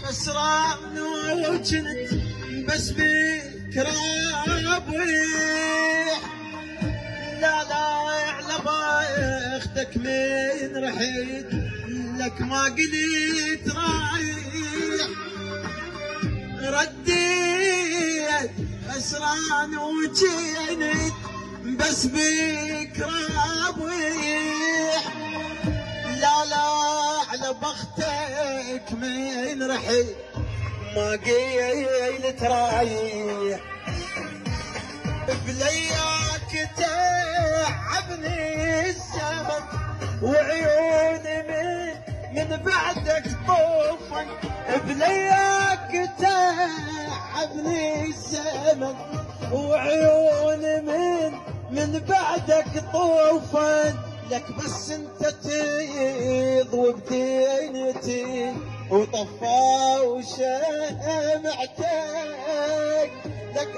خسران وجنت بس بك رابح. لا لا على بختك من رحيت لك ما قلت رايح. رديت خسران وجنت بس بك رابح. لا لا على بختك من رحيت ما قلت رايح. بلياك تعبني الزمن وعيوني من بعدك طوفا. بلياك تعبني الزمن وعيوني من بعدك طوفا. لك بس انت تضوي بدينتي وطفى وشمعتك. لك